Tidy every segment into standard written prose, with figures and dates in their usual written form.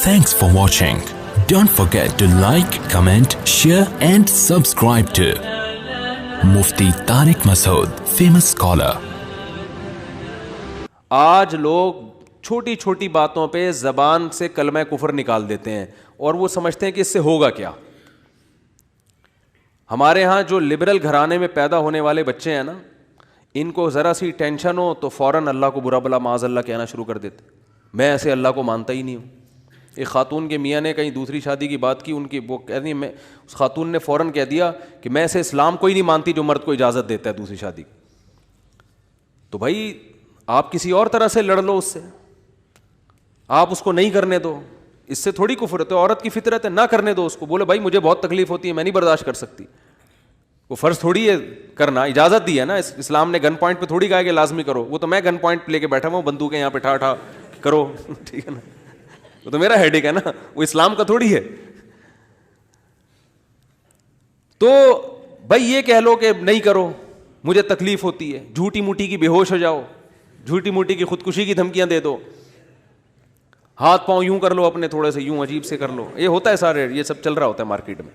Thanks for watching. Don't forget to like, comment, share and subscribe to Mufti Tariq Masood, famous scholar. آج لوگ چھوٹی چھوٹی باتوں پہ زبان سے کلمہ کفر نکال دیتے ہیں اور وہ سمجھتے ہیں کہ اس سے ہوگا کیا. ہمارے ہاں جو لبرل گھرانے میں پیدا ہونے والے بچے ہیں نا, ان کو ذرا سی ٹینشن ہو تو فوراً اللہ کو برا بلا معاذ اللہ کہنا شروع کر دیتے. میں ایسے اللہ کو مانتا ہی نہیں ہوں. ایک خاتون کے میاں نے کہیں دوسری شادی کی بات کی, ان کی وہ کہہ دی, میں اس خاتون نے فوراً کہہ دیا کہ میں ایسے اسلام کو ہی نہیں مانتی جو مرد کو اجازت دیتا ہے دوسری شادی. تو بھائی آپ کسی اور طرح سے لڑ لو اس سے, آپ اس کو نہیں کرنے دو, اس سے تھوڑی کفر ہے. تو عورت کی فطرت ہے, نہ کرنے دو اس کو, بولے بھائی مجھے بہت تکلیف ہوتی ہے, میں نہیں برداشت کر سکتی. وہ فرض تھوڑی ہے کرنا, اجازت دی ہے نا اسلام نے. گن پوائنٹ پہ تھوڑی کہا کہ لازمی کرو. وہ تو میں گن پوائنٹ پہ لے کے بیٹھا ہوں, بندوقیں یہاں پہ ٹھا ٹھا کرو, ٹھیک ہے نا, وہ تو میرا ہیڈیک ہے نا, وہ اسلام کا تھوڑی ہے. تو بھائی یہ کہہ لو کہ نہیں کرو, مجھے تکلیف ہوتی ہے, جھوٹی موٹی کی بے ہوش ہو جاؤ, جھوٹی موٹی کی خودکشی کی دھمکیاں دے دو, ہاتھ پاؤں یوں کر لو اپنے تھوڑے سے, یوں عجیب سے کر لو. یہ ہوتا ہے سارے, یہ سب چل رہا ہوتا ہے مارکیٹ میں.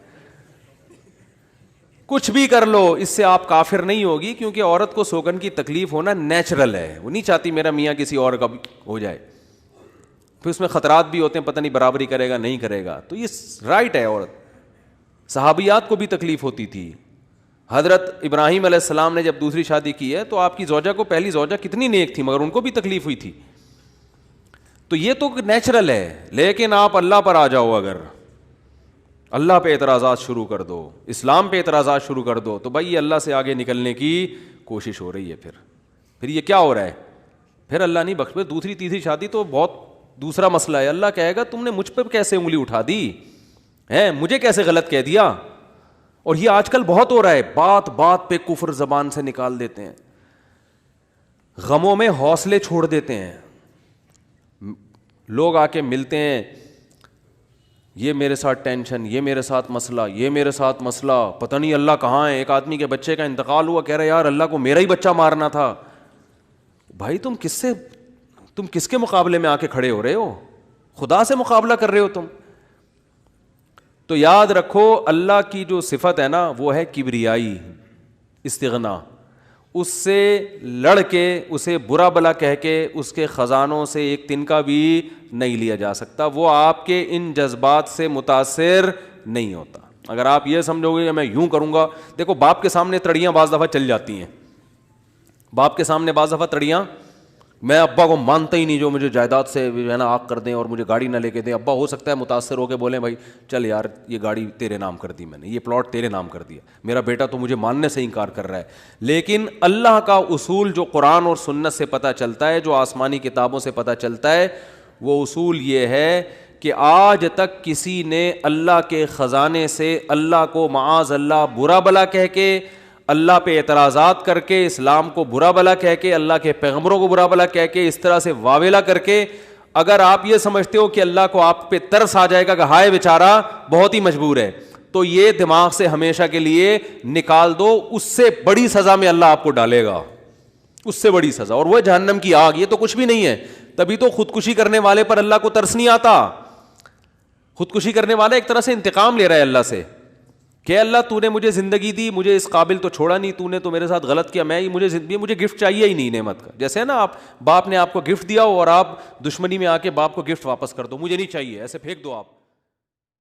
کچھ بھی کر لو, اس سے آپ کافر نہیں ہوگی, کیونکہ عورت کو سوگن کی تکلیف ہونا نیچرل ہے. وہ نہیں چاہتی میرا میاں کسی اور کا ہو جائے. پھر اس میں خطرات بھی ہوتے ہیں, پتہ نہیں برابری کرے گا نہیں کرے گا. تو یہ رائٹ ہے. عورت, صحابیات کو بھی تکلیف ہوتی تھی. حضرت ابراہیم علیہ السلام نے جب دوسری شادی کی ہے تو آپ کی زوجہ کو, پہلی زوجہ کتنی نیک تھی, مگر ان کو بھی تکلیف ہوئی تھی. تو یہ تو نیچرل ہے. لیکن آپ اللہ پر آ جاؤ, اگر اللہ پہ اعتراضات شروع کر دو, اسلام پہ اعتراضات شروع کر دو, تو بھائی یہ اللہ سے آگے نکلنے کی کوشش ہو رہی ہے. پھر یہ کیا ہو رہا ہے, پھر اللہ نہیں بخش. دوسری تیسری شادی تو بہت دوسرا مسئلہ ہے. اللہ کہے گا تم نے مجھ پہ کیسے انگلی اٹھا دی ہے, مجھے کیسے غلط کہہ دیا. اور یہ آج کل بہت ہو رہا ہے, بات بات پہ کفر زبان سے نکال دیتے ہیں, غموں میں حوصلے چھوڑ دیتے ہیں. لوگ آ کے ملتے ہیں, یہ میرے ساتھ ٹینشن, یہ میرے ساتھ مسئلہ, یہ میرے ساتھ مسئلہ, پتہ نہیں اللہ کہاں ہے. ایک آدمی کے بچے کا انتقال ہوا, کہہ رہا یار اللہ کو میرا ہی بچہ مارنا تھا. بھائی تم کس کے مقابلے میں آ کے کھڑے ہو رہے ہو, خدا سے مقابلہ کر رہے ہو تم. تو یاد رکھو اللہ کی جو صفت ہے نا وہ ہے کبریائی, استغنا. اس سے لڑ کے, اسے برا بلا کہہ کے, اس کے خزانوں سے ایک تنکا بھی نہیں لیا جا سکتا. وہ آپ کے ان جذبات سے متاثر نہیں ہوتا. اگر آپ یہ سمجھو گے کہ میں یوں کروں گا, دیکھو باپ کے سامنے تڑیاں بعض دفعہ چل جاتی ہیں. باپ کے سامنے بعض دفعہ تڑیاں, میں ابا کو مانتا ہی نہیں جو مجھے جائیداد سے ہے نا آگ کر دیں اور مجھے گاڑی نہ لے کے دیں. ابا ہو سکتا ہے متاثر ہو کے بولیں بھائی چل یار یہ گاڑی تیرے نام کر دی میں نے, یہ پلاٹ تیرے نام کر دیا, میرا بیٹا تو مجھے ماننے سے انکار کر رہا ہے. لیکن اللہ کا اصول جو قرآن اور سنت سے پتہ چلتا ہے, جو آسمانی کتابوں سے پتہ چلتا ہے, وہ اصول یہ ہے کہ آج تک کسی نے اللہ کے خزانے سے اللہ کو معاذ اللہ برا بلا کہہ کے, اللہ پہ اعتراضات کر کے, اسلام کو برا بلا کہہ کے, اللہ کے پیغمبروں کو برا بلا کہہ کے, اس طرح سے واویلا کر کے, اگر آپ یہ سمجھتے ہو کہ اللہ کو آپ پہ ترس آ جائے گا کہ ہائے بیچارہ بہت ہی مجبور ہے, تو یہ دماغ سے ہمیشہ کے لیے نکال دو. اس سے بڑی سزا میں اللہ آپ کو ڈالے گا, اس سے بڑی سزا, اور وہ جہنم کی آگ. یہ تو کچھ بھی نہیں ہے. تبھی تو خودکشی کرنے والے پر اللہ کو ترس نہیں آتا. خودکشی کرنے والا ایک طرح سے انتقام لے رہا ہے اللہ سے کہ اللہ تو نے مجھے زندگی دی, مجھے اس قابل تو چھوڑا نہیں, تو نے تو میرے ساتھ غلط کیا, مجھے گفٹ چاہیے ہی نہیں نعمت کا. جیسے ہے نا آپ باپ نے آپ کو گفٹ دیا ہو اور آپ دشمنی میں آ کے باپ کو گفٹ واپس کر دو, مجھے نہیں چاہیے, ایسے پھینک دو آپ.